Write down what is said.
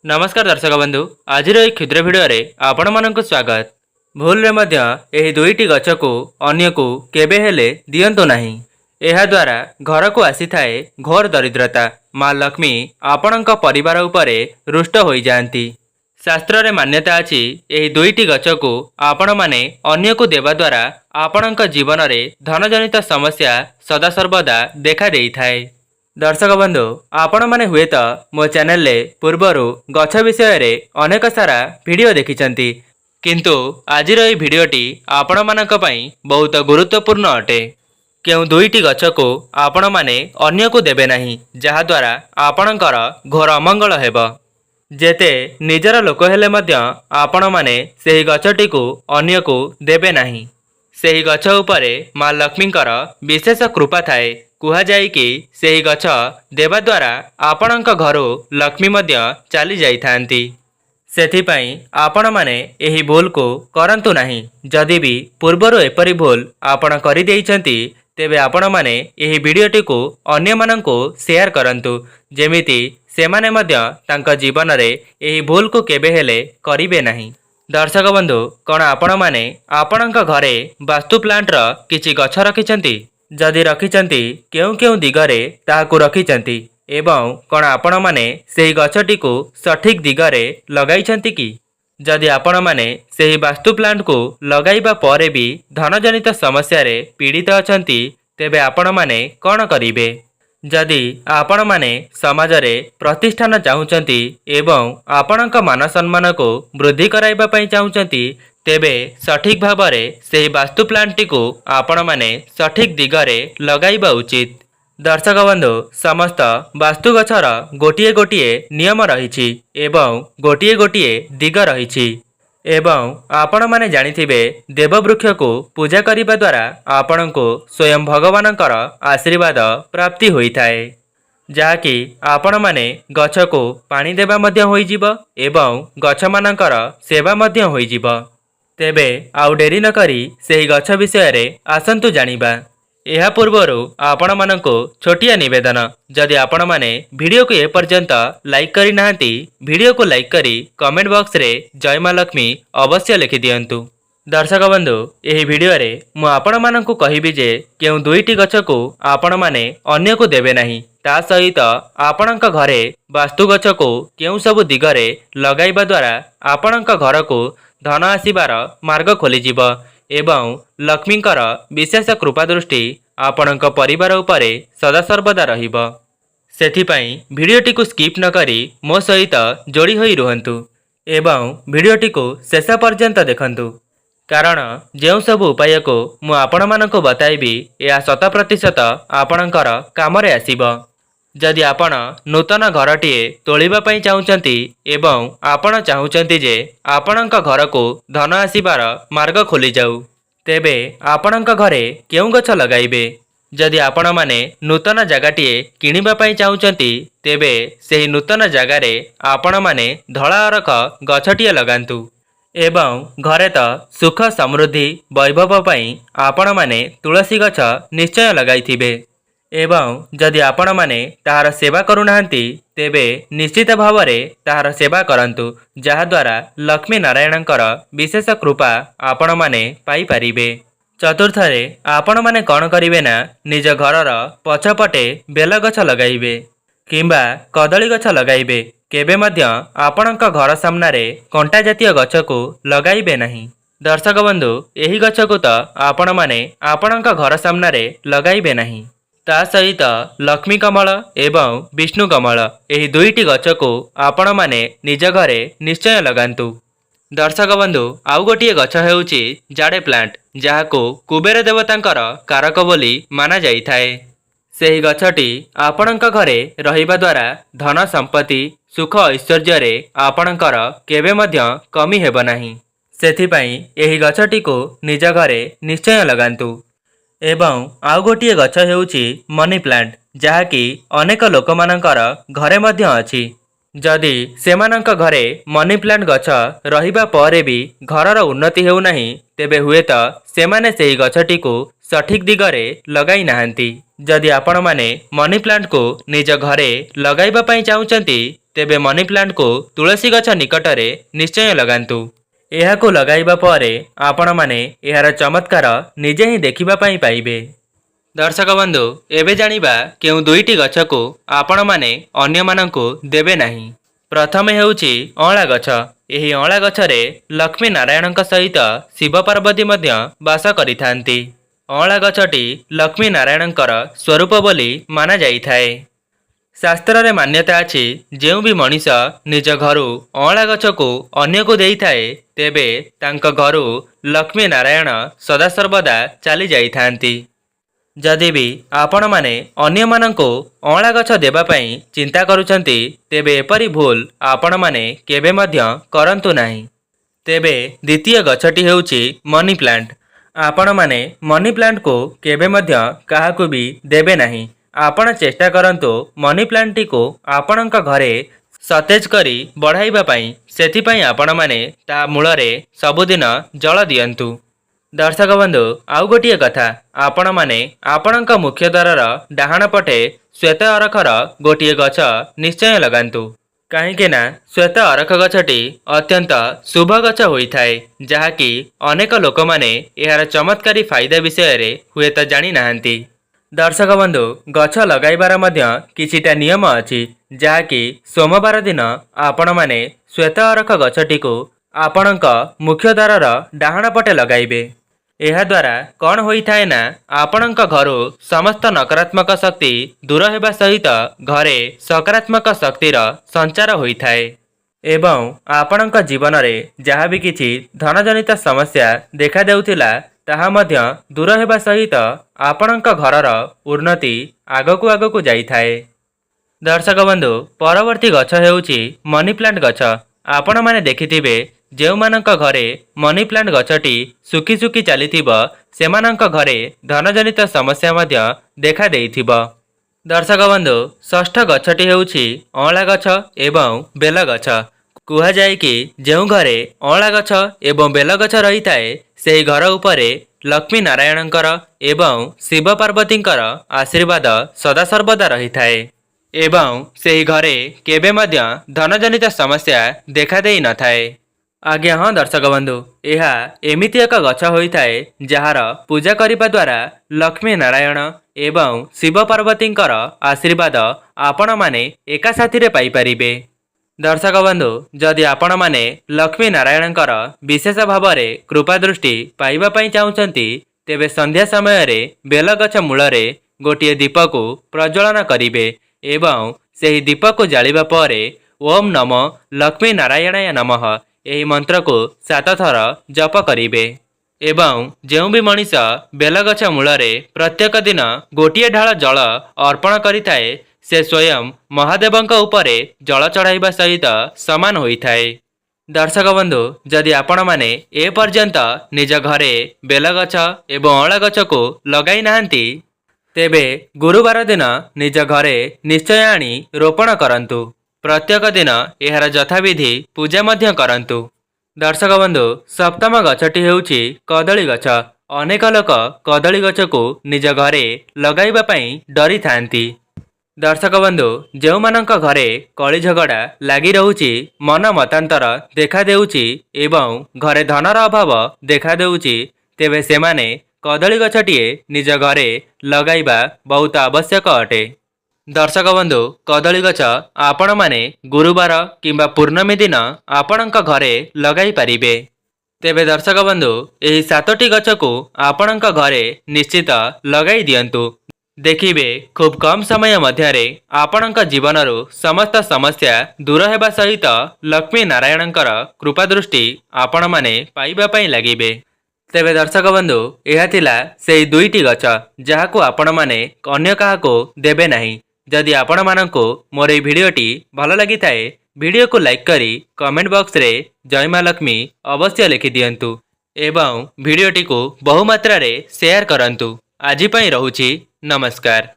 नमस्कार दर्शक बंधु आज क्षुद्र भिडियो आपण मानक स्वागत। भूल रे मध्य एही दुईटी गछ को अन्य को केबे हेले दियंतु नाही। एहा द्वारा घर को आसी थाए घोर दरिद्रता। माँ लक्ष्मी आपणक परिवार उपरे रुष्ट होई जांती। शास्त्र रे मान्यता अछि एही दुईटी गछ को आपण माने अन्य को देवा द्वारा आपणक जीवन रे धनजनित समस्या सदा सर्वदा देखा देई थाए। दर्शक बंधु आपण माने हुए तो मो चैनल रे पूर्वरु गछ विषय रे अनेक सारा वीडियो देखिचंती, किंतु आजिर एही वीडियोटी आपण मानक पई बहुत गुरुत्वपूर्ण अटे। केउ दुईटी गछ को आपण माने अन्य को देबे नाही, जहा द्वारा आपणकर घोर अमंगल हेबो। जेते निजर लोक हेले मध्य आपण माने सेही गछटी को अन्य को देबे नाही। सेही गछ उपरे माँ लक्ष्मीकर विशेष कृपा थाए। कुहा जाए कि सेही गछ देवा द्वारा आपणक घरु लक्ष्मी मध्य चली जाई थांती। सेथिपाई आपण माने एही भूल को करंतु नाही। जदि भी पूर्वरु एपरि भूल आपण करि देइछंती तेबे आपण माने एही वीडियोटी को अन्य माननको शेयर करंतु, जेमिति सेमाने मध्य तांक जीवन रे एही भूल को केबे हेले करिवे नाही। दर्शक बंधु कौन आपण माने आपणक घरे वास्तु प्लांट र किछि गछ रखिछंती? जदि रखिछंती केउ केउ दिगरे ताहाकु रखिछंती एवं कौन आपण माने सेही गछटी को सठिक दिगरे लगाइछंती कि? जदि आपण माने सेही वास्तु प्लांट को लगाइबा परे भी धनजनित समस्या रे पीड़ित अछंती तेबे आपण माने कौन करिवे? जदि आपण माने समाज रे प्रतिष्ठान चाहुचंती एवं आपणक मान सम्मान को वृद्धि कराइबा पई चाहुचंती तेबे सठिक भावरे सेही वास्तु प्लांटटी को आपण माने सठिक दिगरे लगाइबा उचित। दर्शक बंधु समस्त वास्तु गछर गोटिए गोटिए नियम रहिछि एवं गोटिए गोटिए दिग रहिछि एवं आपण माने जानिथिबे देववृक्ष को पूजा करिबा द्वारा आपणको स्वयं भगवानकर आशीर्वाद प्राप्ति होइथाए, जाकि आपण माने गछ को पानी देबा मध्य होइजिब एवं गछ मानकर सेवा मध्य होइजिब। तेबे आउ डेरी न करी सेही गछ विषय रे आसंतु जानिबा। एहा पूर्वरु आपण माननको छोटिया निवेदन, जदि आपण माने वीडियो को ए पर्यंत लाइक करि नाहंती वीडियो को लाइक करी कमेंट बॉक्स रे जय मां लक्ष्मी अवश्य लिखि दियंतु। दर्शक बंधु एही वीडियो रे मु आपण माननको कहिबि जे केउ दुईटी गछ को आपण माने अन्य को देबे नाही। ता सहित आपणक घरे वास्तु गछ को केउ सब दिगरे लगाइबा द्वारा आपणक घर को धन आसीबार मार्ग खोलिजिब एवं लक्ष्मीकर विशेष कृपा दृष्टि आपणक परिवार उपरे सदा सर्वदा रहिब। सेथिपाई वीडियोटी को स्किप न करी मो सहित जोड़ी होई रुहंतु एवं वीडियोटी को शेष पर्यंत देखंतु, कारण जेउ सब उपाय को मु आपण मानको बताइबी या 100% आपणकर कामरे आसीब। जदि आपण नूतन घरटीए तोलिबा पई चाहुचंती एवं आपण चाहुचंती जे आपणक घर को धन आसीबार मार्ग खोली जाऊ, तेबे आपणक घरे केउ गछ लगाइबे? जदि आपण माने नूतन जगाटीए किनिबा पई चाहुचंती तेबे सेही नूतन जगारे आपण माने धळा अरख गछटीए लगांतु एवं घरे तो सुख समृद्धि वैभव पई आपण माने तुलसी गछ निश्चय लगाइथिबे। एवं जदि आपण माने ताहार सेवा करुनाहांती तेबे निश्चित भावरे ताहार सेवा करंतु, जहा द्वारा लक्ष्मी नारायणकर विशेष कृपा आपण माने पाई परिबे। चतुर्थरे आपण माने कौन करिवे ना निज घरर पछपटे बेल गछ लगाइबे किंबा कदली गछ लगाइबे। केबे मध्य आपणक घर सामनारे कंटा जातीय गछ को लगाइबे नहीं। दर्शक बंधु एही गछ को तो आपण माने आपणक घर सामनारे लगाइबे नहीं। ता सहित लक्ष्मी कमल एवं विष्णु कमल एही दुईटी गछ को आपण माने निज घरे निश्चय लगांतु। दर्शक बंधु आउ गोटिए गछ हेउची जाड़े प्लांट, जहाको कुबेर देवतांकर कारक बोली माना जाइथाए। सेही गछटी आपणक घरे रहिबा द्वारा धन संपत्ति सुख ऐश्वर्य रे आपणकर केबे मध्य कमी हेब नाही। सेथिपाई एही गछटी को निज घरे निश्चय लगांतु। एवं आउ गोटिए गछ हेउची मनी प्लांट, जहाकी अनेक लोकमानंकर घरे मध्य अछि। जदि सेमानंक घरे मनी प्लांट गछ रहिबा परे भी घरर उन्नति हेउ नाही, तेबे हुए तो सेमाने सेही गछटी को सठिक दिगरे लगाई नाहंती। जदि आपण माने मनी प्लांट को निज घरे लगाइबा पई चाहुचंती तेबे मनी प्लांट को तुलसी गछ निकटरे निश्चय लगांतु। एहाको लगाइबा परे आपण माने एहार चमत्कार निजे ही देखिबा पई पाइबे। दर्शक बंधु एबे जानिबा केउ दुईटी गछ को आपण माने अन्य मानंकु देबे नाही। प्रथमे हेउची अँला गछ। एही अँला गछरे लक्ष्मी नारायणक सहित शिव पार्वती मध्य वास करिथांती। अँला गछटी लक्ष्मी नारायणकर स्वरूप बोली माना जाइथाए। शास्त्र रे मान्यता अछि जेउ भी मनीष निज घरु अँला गछ को अन्य को देइथाए तेबे तांक घरु लक्ष्मी नारायण सदा सर्वदा चली जाइथांती। जदि भी आपण माने अन्य मानंको अँला गछ देबा पई चिंता करूछंती तेबे एपरी भूल आपण माने केबे मध्य करंतु नाही। तेबे द्वितीय गछटी हेउची मनी प्लांट। आपण माने मनी प्लांट को केबे मध्य काहाकु भी देबे नाही। आपण चेष्टा करंतु मनी प्लांट टी को आपणक घरे सतेज करी बढ़ाइबा पई। सेथि पई आपण माने ता मूलरे सबुदिन जल दियंतु। दर्शक बंधु आउ गोटिए कथा आपण माने आपणक मुख्य द्वारर डाहाण पटे श्वेत अरखर गोटिए गछ निश्चय लगांतु। काहेकि ना श्वेत अरख गछटी अत्यंत शुभ गछ होइथाए जहाँकि अनेक लोक माने एहार चमत्कारी फायदा विषय रे हुएत जानी नाहंती। दर्शक बंधु गछ लगाइबार मध्य किछिटा नियम अछि जहाँकि सोमवार दिन आपण माने श्वेत अरख गछटी को आपणक मुख्य द्वारर डाहाण पटे लगाइबे। एहा द्वारा कौन होइथाए ना आपणक घरु समस्त नकारात्मक शक्ति दूर हेबा सहित घरे सकारात्मक शक्तिर संचार होइथाए एवं आपणक जीवन रे जहाँ भी किछि धनजनित समस्या देखा देउथिला ताहा मध्य दूर हेबा सहित आपणक घरर उन्नति आगकु आगकु जाइथाए। दर्शक बंधु परवर्ती गछ हेउची मनी प्लांट गछ। आपण माने देखिथिबे जेउ मानक घरे मनी प्लांट गछटी सुखी सुखी चलीथिब सेमानक घरे धनजनित समस्या मध्य देखा देइथिब। दर्शक बंधु षष्ठ गछटी हेउची अँला गछ एवं बेल गछ। कुहा जाए कि जेउ घरे अँला गछ एवं बेल गछ रहिथाए सेही घर उपरे लक्ष्मी नारायणकर एवं शिव पार्वतींकर आशीर्वाद सदा सर्वदा रहिथाए एवं सेही घरे केबे मध्य धनजनित समस्या देखा देई न थाए। आज्ञा हाँ दर्शक बंधु यह एमिति एक गछ होइथाए जहार पूजा करिबा द्वारा लक्ष्मी नारायण एवं शिव पार्वतींकर आशीर्वाद आपण माने एका साथी पाई परिबे। दर्शक बंधु जदि आपण माने लक्ष्मी नारायणकर विशेष भाव रे कृपा दृष्टि पाइबा पई चाहुचंती तेबे संध्या समय रे बेल गछ मूलरे गोटिए दीप को प्रज्वलन करिबे एवं सेही दीप को जालिबा परे ओम नमो लक्ष्मी नारायणाय नमः एही मंत्र को 7 थर जप करिबे एवं जेउ भी मनीष बेल गछ मूलरे प्रत्येक दिन गोटिए ढाल जल अर्पण करिथाए से स्वयं महादेवंक उपरे जल चढ़ाइबा सहित समान होइथाए। दर्शक बंधु जदि आपण माने ए पर्यंत निज घरे बेल गछ एवं अँला गछ को लगाई नाहंती तेबे गुरुवार दिन निज घरे निश्चय आनी रोपण करंतु। प्रत्येक दिन एहार यथाविधि पूजा मध्य करंतु। दर्शक बंधु सप्तम गछटी हेउची कदली गछ। अनेक लोक कदली गछ को निज घरे लगाइबा पई डरी थांती। दर्शक बंधु जेउ मानक घरे कली झगड़ा लागी रहुची मन मतांतर देखा देउची एवं घरे धनर अभाव देखा देउची तेबे सेमाने कदली गछटिए निज घरे लगाइबा बहुत आवश्यक अटे। दर्शक बंधु कदली गछ आपण माने गुरुवार किंबा पूर्णमी दिन आपणक घरे लगाई पारिबे। तेबे दर्शक बंधु एही 7टी गछ को आपणक घरे निश्चित लगाई दियंतु। देखिबे खूब कम समय मध्यरे आपणक जीवनरु समस्त समस्या दूर हेबा सहित लक्ष्मी नारायणकर कृपा दृष्टि आपण माने पाइबा पई लागिबे। तेबे दर्शक बंधु एहा थिला सेही दुईटी गछ जाहाकू आपण माने अन्य काहाको देबे नाही। जदि आपण मानंको मोर ए भिडियोटी भल लगी थाए भिडियो को लाइक करी कमेंट बॉक्स रे जय मां लक्ष्मी अवश्य लिखि दियंतु एवं भिडियोटी को बहु मात्रा रे शेयर करंतु। आजि पई रहुची नमस्कार।